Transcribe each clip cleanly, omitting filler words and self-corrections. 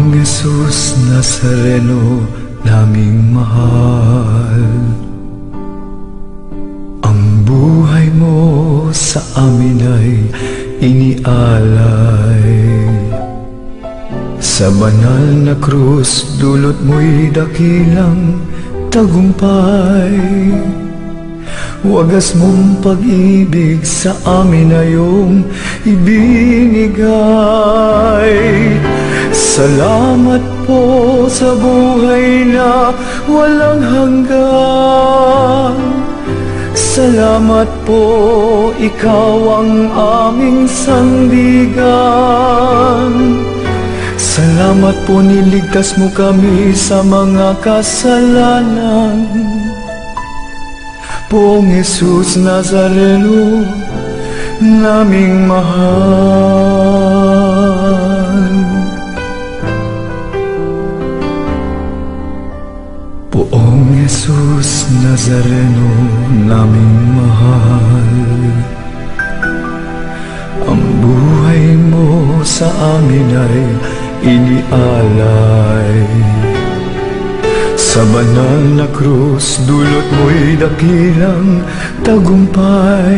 Poong Jesus Nazareno naming mahal, ang buhay mo sa amin ay inialay. Sa banal na krus, dulot mo'y dakilang tagumpay. Wagas mong pag-ibig sa amin na iyong ibinigay. Salamat po sa buhay na walang hanggan. Salamat po, ikaw ang aming sandigan. Salamat po, niligtas mo kami sa mga kasalanan. Poong Jesus Nazareno naming mahal. Poong Jesus Nazareno naming mahal, ang buhay mo sa amin ay inialay. Sa banal na krus, dulot mo'y dakilang tagumpay.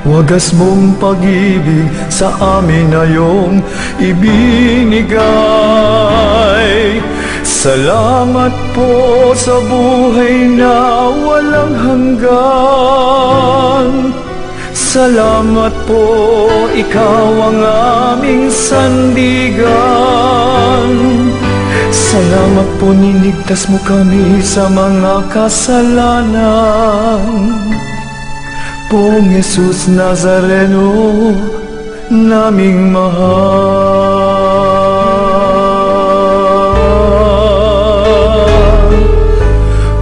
Wagas mong pag-ibig sa amin na iyong ibinigay. Salamat po sa buhay na walang hanggan. Salamat po, ikaw ang aming sandigan. Salamat po, niligtas mo kami sa mga kasalanan. Poong Jesus Nazareno naming mahal.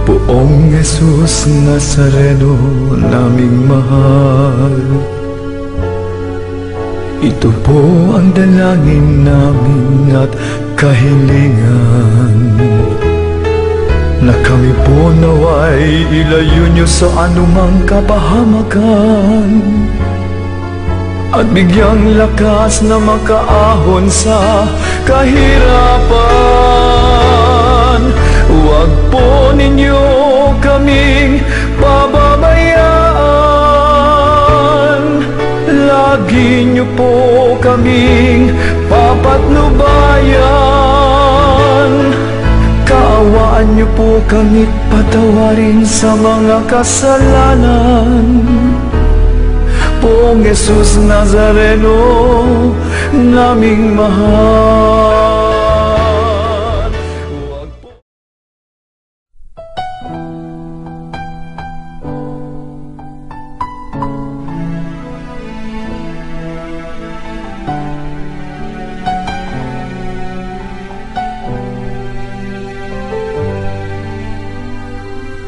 Poong Jesus Nazareno naming mahal, ito po ang dalangin namin at kahilingan, na kami po naway ilayo niyo sa anumang kapahamakan, at bigyang lakas na makaahon sa kahirapan. Huwag po ninyo kaming pababayaan, lagi niyo po kaming papatnubayan. Kaawaan niyo po kami't patawarin sa mga kasalanan. Poong Jesus Nazareno naming mahal.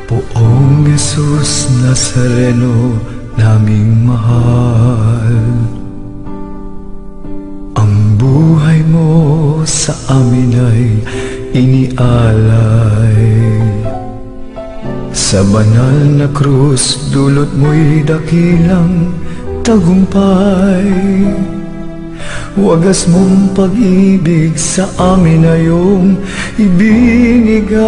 Poong Jesus Nazareno naming mahal, ang buhay mo sa amin ay inialay. Sa banal na krus, dulot mo'y dakilang tagumpay. Wagas mong pag-ibig sa amin na iyong ibinigay.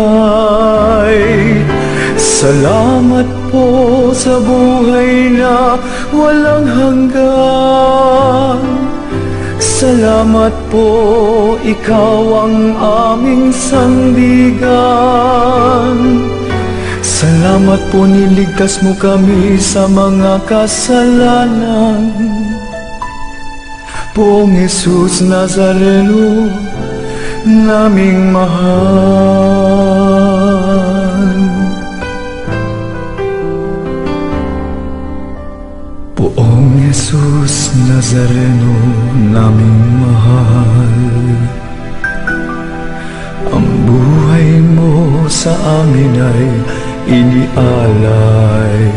Salamat po sa buhay na walang hanggan. Salamat po, ikaw ang aming sandigan. Salamat po, niligtas mo kami sa mga kasalanan. Poong Jesus Nazareno naming mahal. Poong Jesus Nazareno naming mahal, ang buhay mo sa amin ay inialay.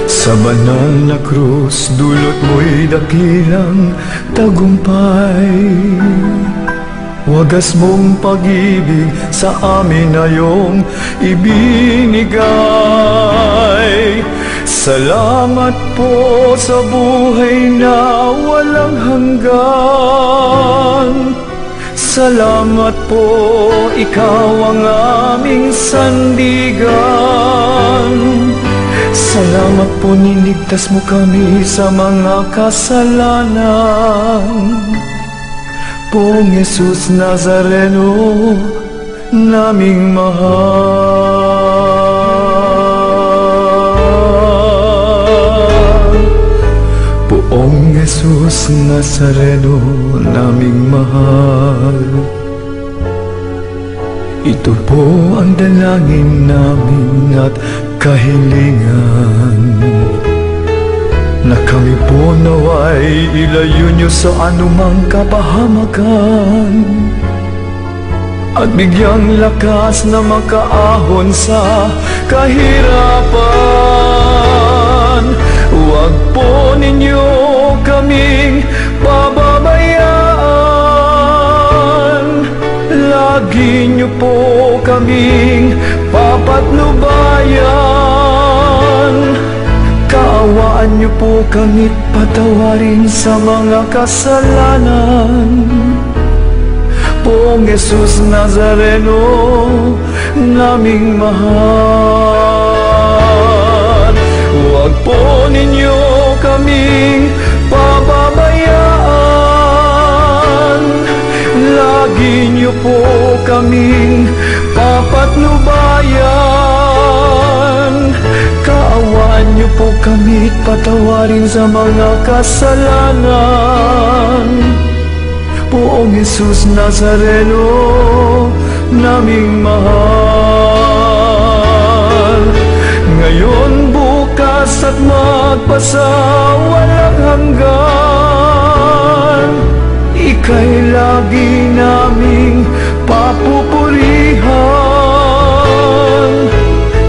Sa banal na krus, dulot mo'y dakilang tagumpay. Wagas mong pag-ibig sa amin na iyong ibinigay. Salamat po sa buhay na walang hanggan. Salamat po, ikaw ang aming sandigan. Salamat po, niligtas mo kami sa mga kasalanan. Poong Jesus Nazareno, naming mahal. Poong Jesus Nazareno, naming mahal. Ito po ang dalangin namin at kahilingan, na kami po naway ilayo niyo sa anumang kapahamakan, at bigyang lakas na makaahon sa kahirapan. Huwag po ninyo kaming pababayaan, lagi niyo po kaming papatnubayan. Kaawaan niyo po kami't patawarin sa mga kasalanan. Poong Jesus Nazareno, naming mahal. Huwag po ninyo kaming pababayaan, lagi niyo po kaming papatnubayan. Kaawaan niyo po kami't patawarin sa mga kasalanan. Poong Jesus Nazareno, naming mahal. Ngayon, bukas at magpasawalang hanggan, ika'y lagi naming papupurihan.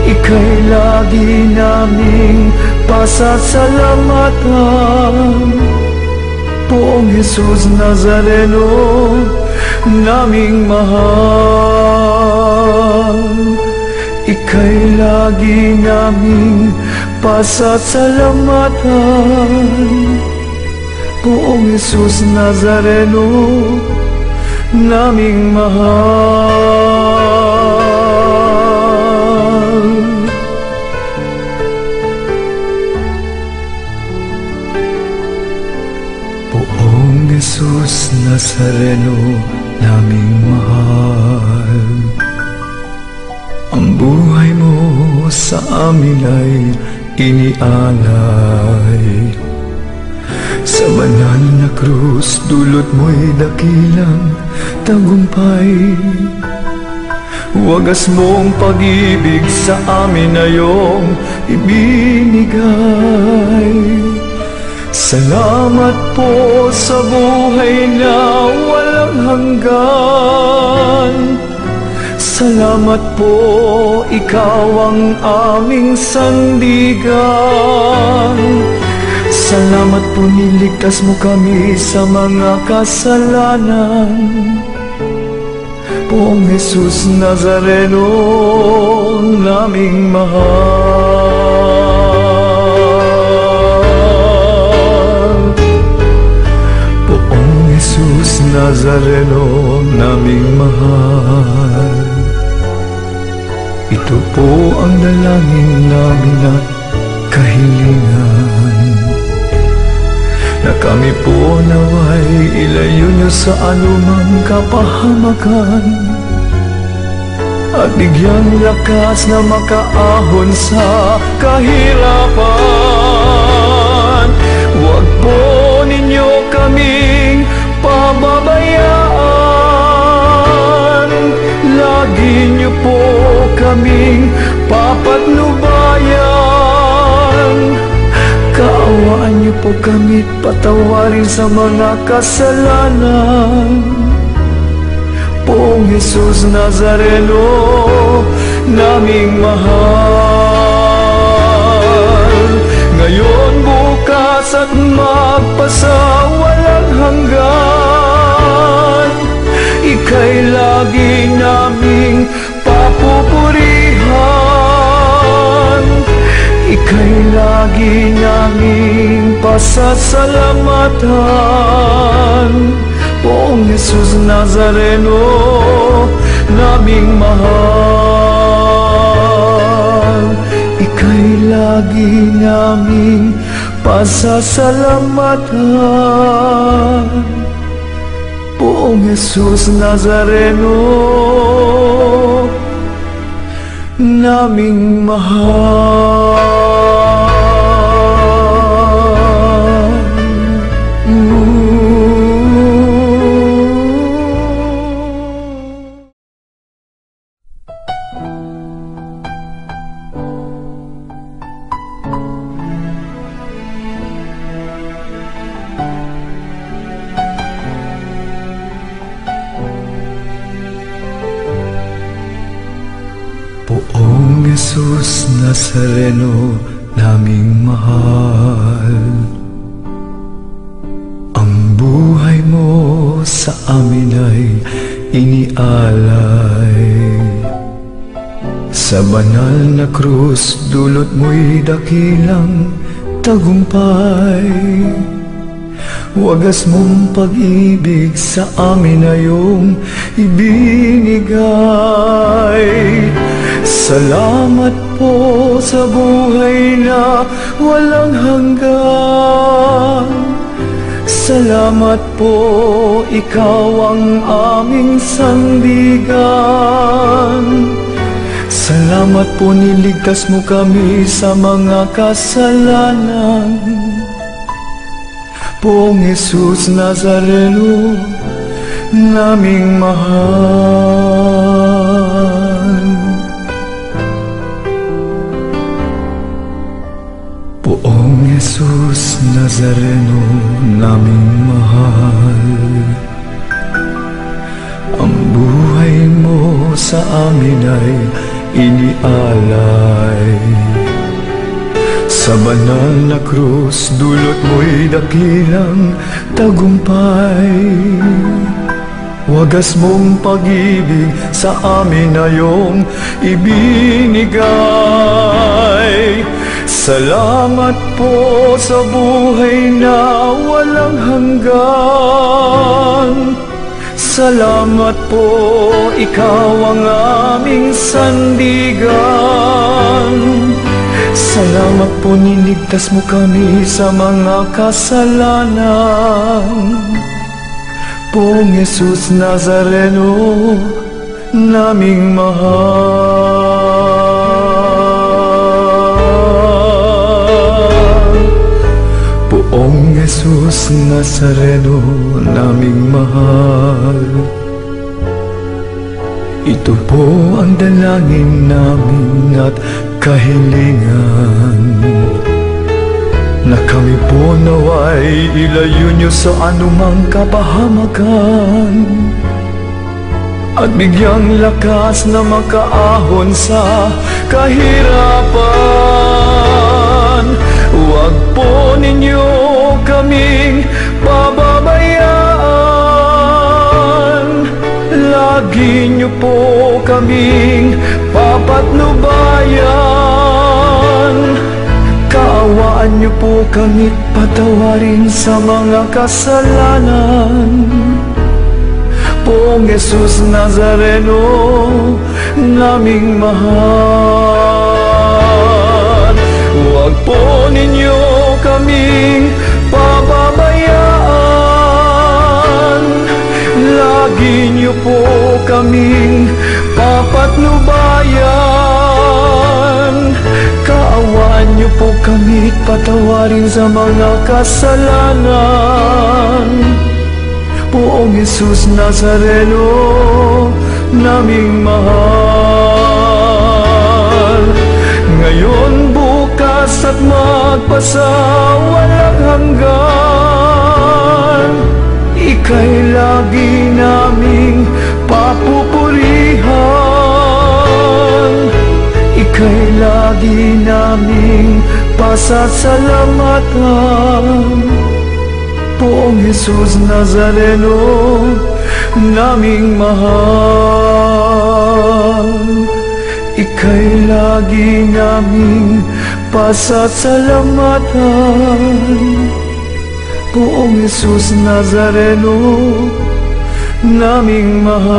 Ika'y lagi naming pasasalamatan. Poong Jesus Nazareno, naming mahal. Ika'y lagi naming pasasalamatan. Poong Jesus Nazareno, naming mahal. Poong Jesus Nazareno, naming mahal. Ang buhay mo sa amin ay inialay. Sa banal na krus, dulot mo'y dakilang tagumpay. Wagas mong pag-ibig sa amin na iyong ibinigay. Salamat po sa buhay na walang hanggan. Salamat po, ikaw ang aming sandigan. Salamat po, niligtas mo kami sa mga kasalanan. Poong Jesus Nazareno, naming mahal. Poong Jesus Nazareno, naming mahal. Ito po ang dalangin namin at kahilingan, na kami po naway ilayo niyo sa anumang kapahamakan, at bigyang lakas na makaahon sa kahirapan. Huwag po ninyo kaming pababayaan, lagi niyo po kaming papatnubayan. Kaawaan niyo po kami't patawarin sa mga kasalanan. Poong Jesus Nazareno, naming mahal. Ngayon, bukas at magpasawalang hanggan, ika'y lagi naming papupurihan. Ika'y lagi naming pasasalamatan. Poong Jesus Nazareno, naming mahal. Ika'y lagi naming pasasalamatan. Poong Jesus Nazareno, naming mahal. Poong Jesus Nazareno, naming mahal. Ang buhay mo sa amin ay inialay. Sa banal na krus, dulot mo'y dakilang tagumpay. Wagas mong pag-ibig sa amin na iyong ibinigay. Salamat po sa buhay na walang hanggan. Salamat po, ikaw ang aming sandigan. Salamat po, niligtas mo kami sa mga kasalanan. Poong Jesus Nazareno, naming mahal. Poong Jesus Nazareno, naming mahal. Ang buhay mo sa amin ay inialay. Sa banal na krus, dulot mo'y dakilang tagumpay. Wagas mong pag-ibig sa amin na iyong ibinigay. Salamat po sa buhay na walang hanggan. Salamat po, ikaw ang aming sandigan. Salamat po, niligtas mo kami sa mga kasalanan. Poong Jesus Nazareno, naming mahal. Poong Jesus Nazareno, naming mahal. Ito po ang dalangin namin at kahilingan, na kami po naway ilayo niyo sa anumang kapahamakan, at bigyang lakas na makaahon sa kahirapan. Huwag po ninyo kaming pababayaan. Lagi niyo po kaming papatnubayan. Kaawaan niyo po kami't patawarin sa mga kasalanan. Poong Jesus Nazareno, naming mahal. Huwag po ninyo kaming pababayaan. Lagi niyo po kaming papatnubayan. Kaawaan niyo po kami't patawarin sa mga kasalanan. Poong Jesus Nazareno, naming mahal. Ngayon, bukas at magpasawalang hanggan, ika'y lagi naming papupurihan. Ika'y lagi naming pasasalamatan. Poong Jesus Nazareno, naming mahal. Ika'y lagi naming pasasalamatan. Poong Jesus Nazareno, naming mahal.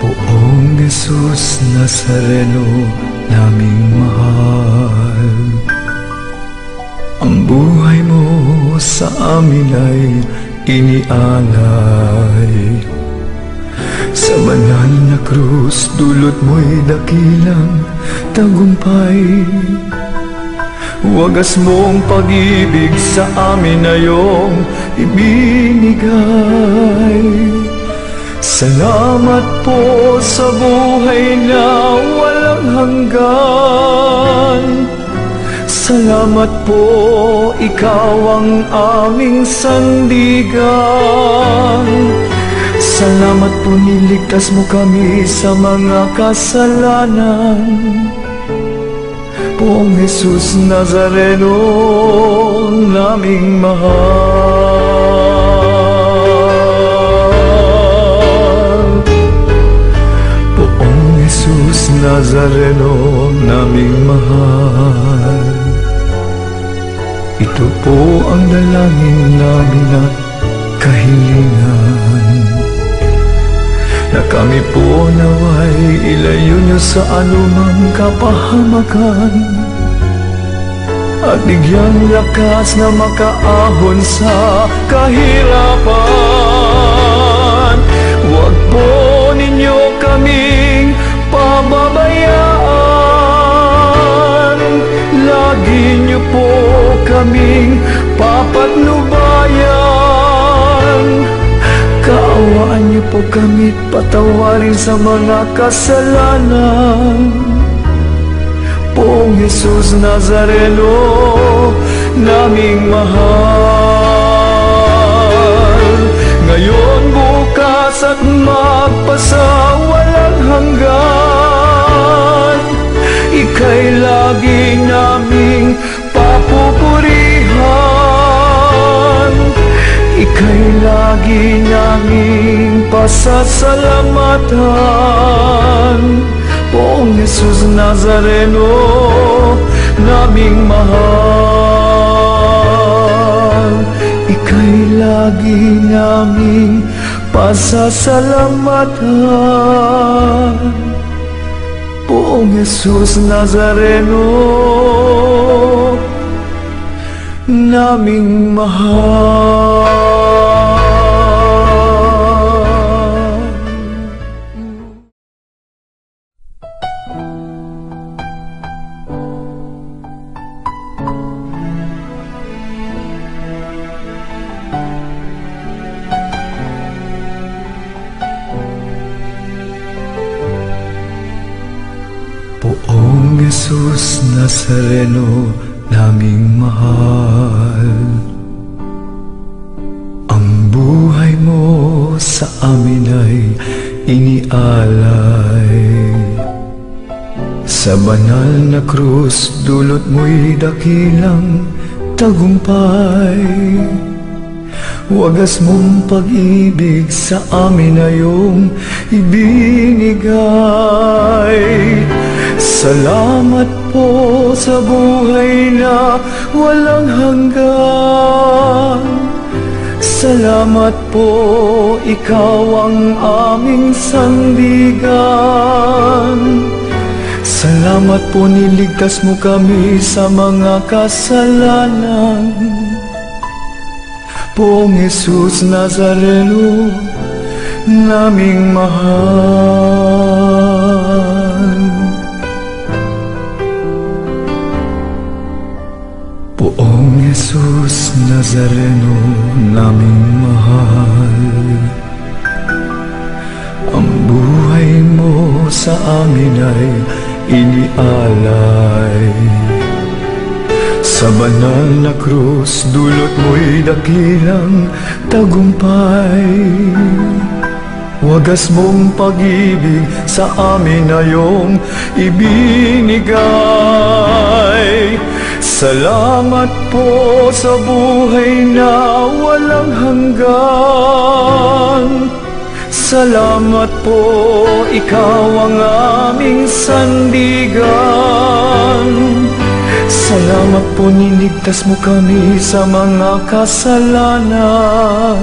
Poong Jesus Nazareno, naming mahal. Ang buhay mo sa amin ay inialay. Sa banal na krus, dulot mo'y dakilang tagumpay. Wagas mong pag-ibig sa amin na iyong ibinigay. Salamat po sa buhay na walang hanggan. Salamat po, ikaw ang aming sandigan. Salamat po, niligtas mo kami sa mga kasalanan. Poong Jesus Nazareno, naming mahal. Poong Jesus Nazareno, naming mahal. Ito po ang dalangin namin at kahilingan, na kami po naway ilayo niyo sa anumang kapahamakan, at bigyang lakas na makaahon sa kahirapan. Huwag po ninyo kaming pababayaan, lagi niyo po kaming papatnubayan. Kaawaan niyo po kami, patawarin sa mga kasalanan. Poong Jesus Nazareno, naming mahal. Ngayon, bukas at magpasawalang hanggan, ika'y lagi naming papupurihan. Ika'y lagi naming pasasalamatan. Poong Jesus Nazareno, naming mahal. Ika'y lagi naming pasasalamatan. Poong Jesus Nazareno, naming mahal. Poong Jesus Nazareno, naming mahal. Ang buhay mo sa amin ay inialay. Sa banal na krus, dulot mo'y dakilang tagumpay. Wagas mong pag-ibig sa amin na iyong ibinigay. Salamat po sa buhay na walang hanggan. Salamat po, ikaw ang aming sandigan. Salamat po, niligtas mo kami sa mga kasalanan. Poong Jesus Nazareno, naming mahal. Poong Jesus Nazareno, naming mahal. Ang buhay mo sa amin ay inialay. Sa banal na krus, dulot mo'y dakilang tagumpay. Wagas mong pag-ibig sa amin na iyong ibinigay. Salamat po sa buhay na walang hanggan. Salamat po, ikaw ang aming sandigan. Salamat po, niligtas mo kami sa mga kasalanan.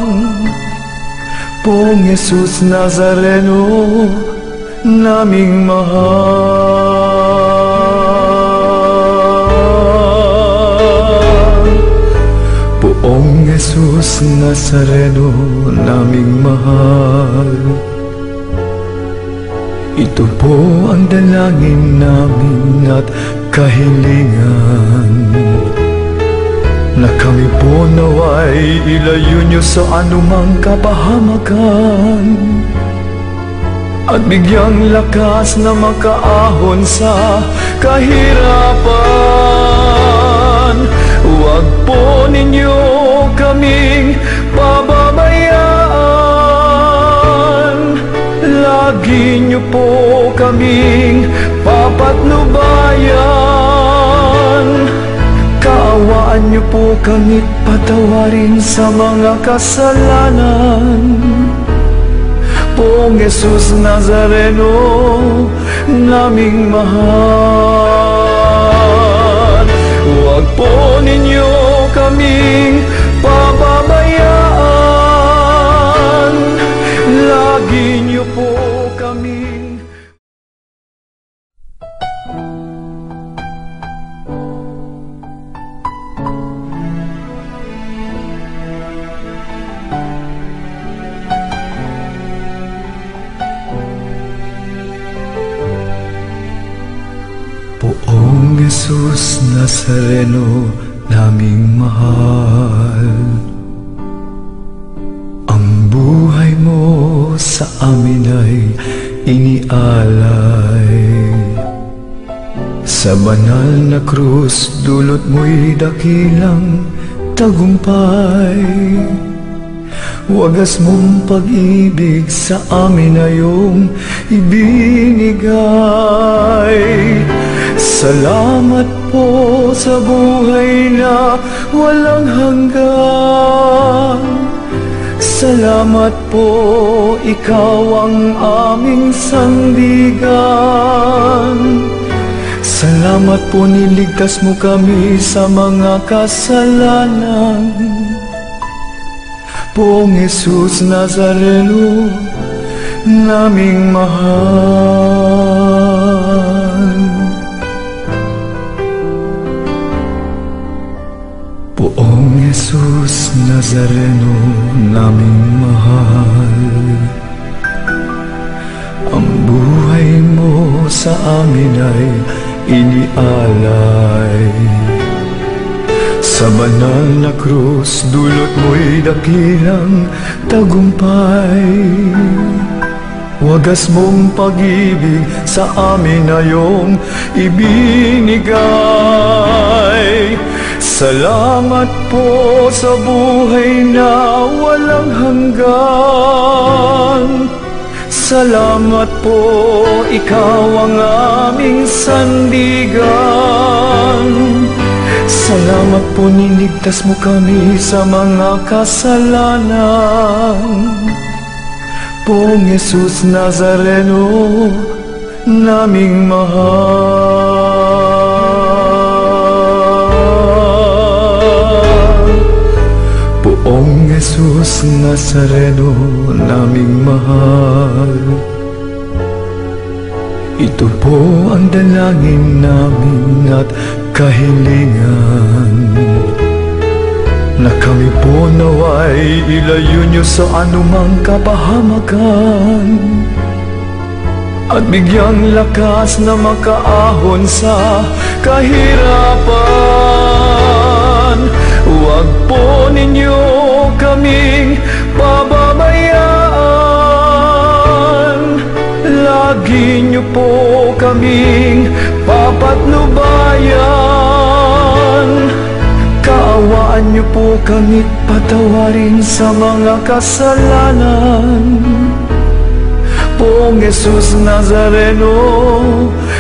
Poong Jesus Nazareno, naming mahal. Poong Jesus Nazareno, naming mahal. Ito po ang dalangin namin at kahilingan, na kami po naway ilayo niyo sa anumang kapahamakan, at bigyang lakas na makaahon sa kahirapan. Huwag po ninyo kaming pababayaan, lagi niyo po kaming papatnubayan. Kaawaan niyo po kami't patawarin sa mga kasalanan. Poong Jesus Nazareno, naming mahal. Huwag po ninyo kaming pababayaan, lagi niyo po kaming Poong Jesus Nazareno, naming mahal. Ang buhay mo sa amin ay inialay. Sa banal na krus, dulot mo'y dakilang tagumpay. Wagas mong pag-ibig sa amin ay iyong ibinigay. Salamat po sa buhay na walang hanggan. Salamat po, ikaw ang aming sandigan. Salamat po, niligtas mo kami sa mga kasalanan. Poong Jesus Nazareno, naming mahal. Poong Jesus Nazareno, naming mahal. Ang buhay mo sa amin ay inialay. Sa banal na krus, dulot mo'y dakilang tagumpay. Wagas mong pag-ibig sa amin ay iyong ibinigay. Salamat po sa buhay na walang hanggan. Salamat po, ikaw ang aming sandigan. Salamat po, niligtas mo kami sa mga kasalanan. Poong Jesus Nazareno, naming mahal. Poong Jesus Nazareno, naming mahal. Ito po ang dalangin namin at kahilingan, na kami po naway ilayo niyo sa anumang kapahamakan, at bigyang lakas na makaahon sa kahirapan. Huwag po ninyo kaming pababayaan, lagi niyo po kaming papatnubayan. Kaawaan niyo po kami't patawarin sa mga kasalanan. Poong Jesus Nazareno,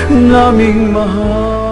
naming mahal.